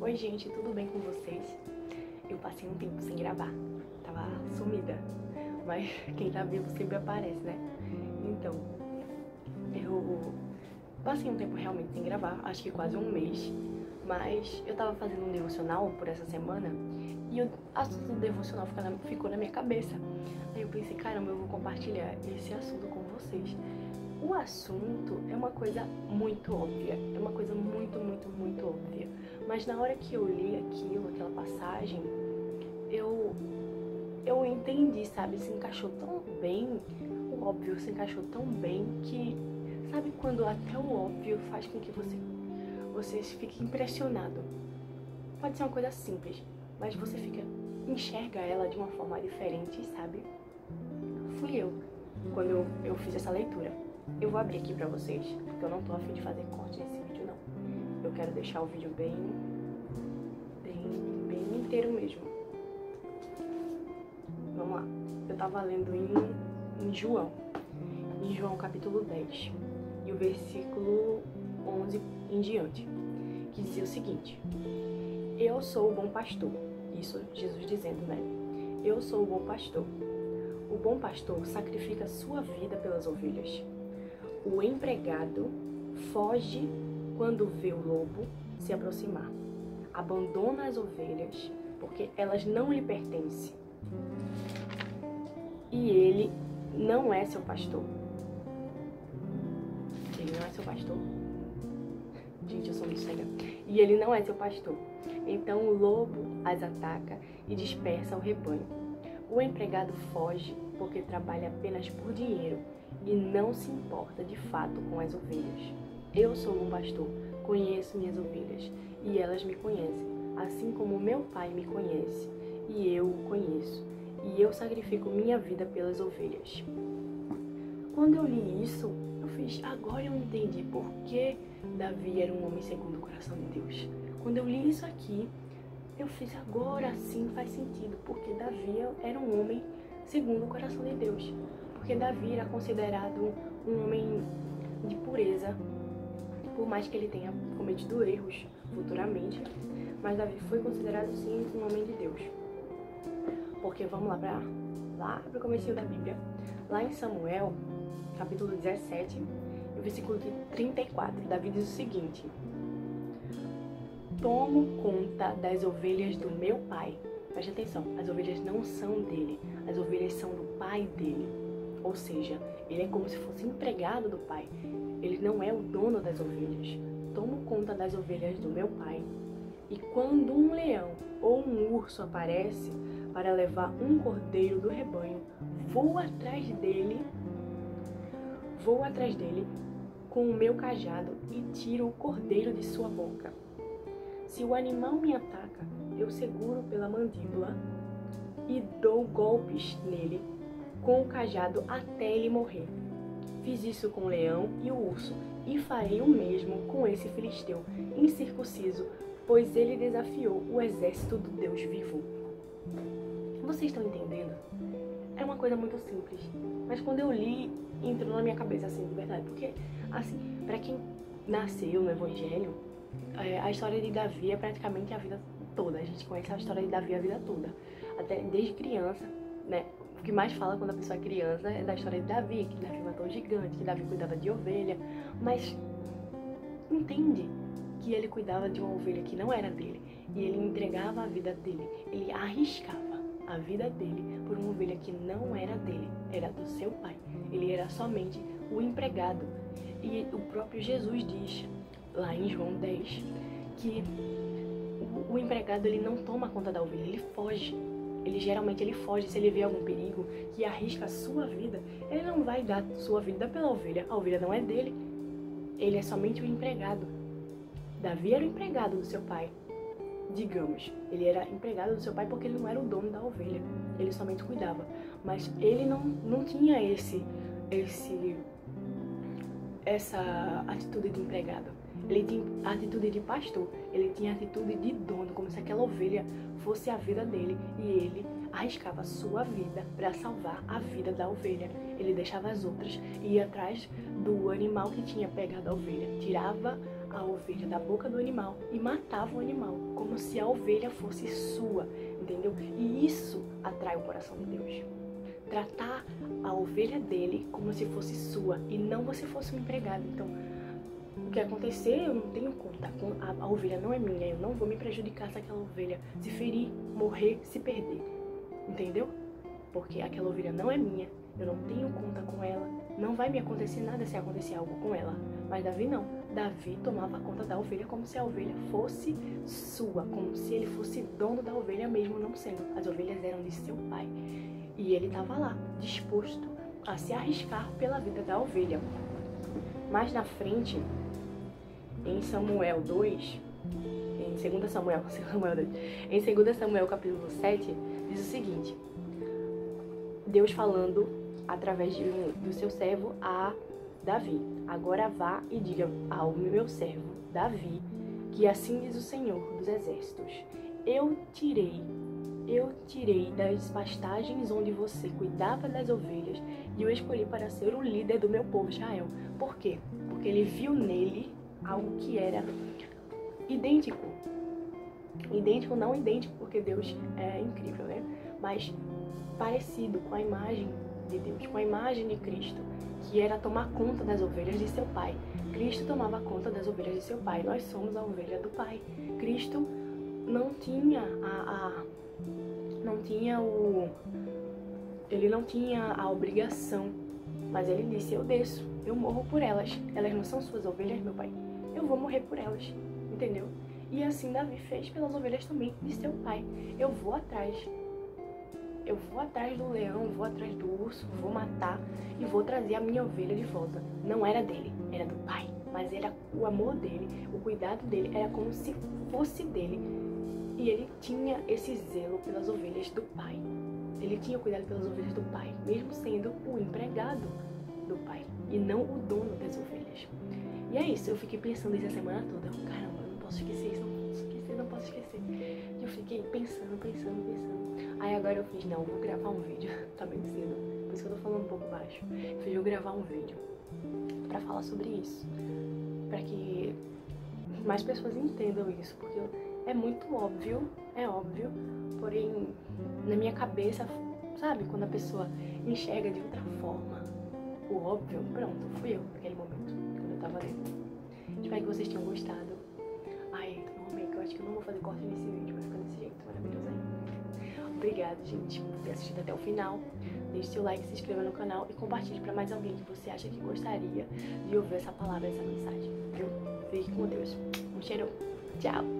Oi gente, tudo bem com vocês? Eu passei um tempo sem gravar, tava sumida, mas quem tá vivo sempre aparece, né? Então, eu passei um tempo realmente sem gravar, acho que quase um mês, mas eu tava fazendo um devocional por essa semana e o assunto do devocional ficou na minha cabeça. Aí eu pensei, caramba, eu vou compartilhar esse assunto com vocês. O assunto é uma coisa muito óbvia, é uma coisa muito óbvia. Mas na hora que eu li aquilo, aquela passagem, eu entendi, sabe? Se encaixou tão bem, o óbvio se encaixou tão bem que, sabe quando até o óbvio faz com que você fique impressionado? Pode ser uma coisa simples, mas você enxerga ela de uma forma diferente, sabe? Fui eu, quando eu fiz essa leitura. Eu vou abrir aqui pra vocês, porque eu não tô a fim de fazer corte nesse vídeo, não. Eu quero deixar o vídeo bem inteiro mesmo. Vamos lá. Eu tava lendo em João capítulo 10, e o versículo 11 em diante, que dizia o seguinte: Eu sou o bom pastor. Isso Jesus dizendo, né? Eu sou o bom pastor. O bom pastor sacrifica sua vida pelas ovelhas. O empregado foge quando vê o lobo se aproximar. Abandona as ovelhas porque elas não lhe pertencem. E ele não é seu pastor. Ele não é seu pastor. Gente, eu sou muito cega. E ele não é seu pastor. Então o lobo as ataca e dispersa o rebanho. O empregado foge porque trabalha apenas por dinheiro e não se importa de fato com as ovelhas. Eu sou um pastor, conheço minhas ovelhas e elas me conhecem, assim como meu Pai me conhece e eu o conheço, e eu sacrifico minha vida pelas ovelhas. Quando eu li isso, agora eu entendi por que Davi era um homem segundo o coração de Deus. Quando eu li isso aqui, eu fiz, agora sim faz sentido, porque Davi era um homem segundo o coração de Deus. Porque Davi era considerado um homem de pureza, por mais que ele tenha cometido erros futuramente, mas Davi foi considerado sim um homem de Deus. Porque vamos lá para o comecinho da Bíblia, lá em Samuel, capítulo 17, o versículo 34, Davi diz o seguinte: Tomo conta das ovelhas do meu pai. Preste atenção, as ovelhas não são dele, as ovelhas são do pai dele. Ou seja, ele é como se fosse empregado do pai. Ele não é o dono das ovelhas. Tomo conta das ovelhas do meu pai. E quando um leão ou um urso aparece para levar um cordeiro do rebanho, vou atrás dele com o meu cajado e tiro o cordeiro de sua boca. Se o animal me ataca, eu seguro pela mandíbula e dou golpes nele com o cajado até ele morrer. Fiz isso com o leão e o urso, e farei o mesmo com esse filisteu incircunciso, pois ele desafiou o exército do Deus vivo. Vocês estão entendendo? É uma coisa muito simples, mas quando eu li, entrou na minha cabeça assim, de verdade. Porque, assim, pra quem nasceu no Evangelho, a história de Davi é praticamente a vida toda. A gente conhece a história de Davi a vida toda, até desde criança, né? O que mais fala quando a pessoa é criança é da história de Davi, que Davi matou o gigante, que Davi cuidava de ovelha, mas entende que ele cuidava de uma ovelha que não era dele, e ele entregava a vida dele, ele arriscava a vida dele por uma ovelha que não era dele, era do seu pai. Ele era somente o empregado. E o próprio Jesus diz, lá em João 10, que o empregado ele não toma conta da ovelha, ele foge. Geralmente ele foge se ele vê algum perigo que arrisca a sua vida. Ele não vai dar sua vida pela ovelha, a ovelha não é dele. Ele é somente o empregado. Davi era o empregado do seu pai. Digamos, ele era empregado do seu pai porque ele não era o dono da ovelha, ele somente cuidava. Mas ele não tinha essa atitude de empregado. Ele tinha a atitude de pastor, ele tinha a atitude de dono, como se aquela ovelha fosse a vida dele, e ele arriscava a sua vida para salvar a vida da ovelha. Ele deixava as outras e ia atrás do animal que tinha pegado a ovelha, tirava a ovelha da boca do animal e matava o animal, como se a ovelha fosse sua, entendeu? E isso atrai o coração de Deus. Tratar a ovelha dele como se fosse sua e não você fosse um empregado. Então, o que acontecer, eu não tenho conta. A ovelha não é minha, eu não vou me prejudicar se aquela ovelha se ferir, morrer, se perder. Entendeu? Porque aquela ovelha não é minha, eu não tenho conta com ela, não vai me acontecer nada se acontecer algo com ela. Mas Davi não. Davi tomava conta da ovelha como se a ovelha fosse sua, como se ele fosse dono da ovelha mesmo não sendo. As ovelhas eram de seu pai. E ele estava lá, disposto a se arriscar pela vida da ovelha. Mais na frente, em Samuel 2, em 2 Samuel 2, em 2 Samuel capítulo 7, diz o seguinte: Deus falando através do seu servo a Davi: agora vá e diga ao meu servo Davi que assim diz o Senhor dos exércitos: eu tirei das pastagens onde você cuidava das ovelhas e o escolhi para ser o líder do meu povo Israel. Por quê? Porque ele viu nele algo que era idêntico. Idêntico, não idêntico, porque Deus é incrível, né? Mas parecido com a imagem de Deus, com a imagem de Cristo, que era tomar conta das ovelhas de seu pai. Cristo tomava conta das ovelhas de seu pai. Nós somos a ovelha do pai. Cristo não tinha ele não tinha a obrigação, mas ele disse: eu desço, eu morro por elas. Elas não são suas ovelhas, meu pai. Eu vou morrer por elas, entendeu? E assim Davi fez pelas ovelhas também de seu pai. Eu vou atrás do leão, vou atrás do urso, vou matar e vou trazer a minha ovelha de volta. Não era dele, era do pai, mas era o amor dele, o cuidado dele, era como se fosse dele. E ele tinha esse zelo pelas ovelhas do pai. Ele tinha cuidado pelas ovelhas do pai, mesmo sendo o empregado do pai e não o dono das ovelhas. E é isso, eu fiquei pensando isso a semana toda. Caramba, eu não posso esquecer isso, não posso esquecer. E eu fiquei pensando. Aí agora eu fiz, não, eu vou gravar um vídeo, tá bem cedo, por isso que eu tô falando um pouco baixo. Eu fiz, vou gravar um vídeo pra falar sobre isso, pra que mais pessoas entendam isso, porque é muito óbvio, porém na minha cabeça, sabe, quando a pessoa enxerga de outra forma o óbvio, pronto, fui eu naquele momento, quando eu tava lendo. Espero que vocês tenham gostado. Ai, eu amei, que eu acho que eu não vou fazer corte nesse vídeo, vai ficar desse jeito, maravilhoso aí. Obrigada, gente, por ter assistido até o final. Deixe seu like, se inscreva no canal e compartilhe para mais alguém que você acha que gostaria de ouvir essa palavra, essa mensagem, viu? Fique com Deus. Um cheiro. Tchau.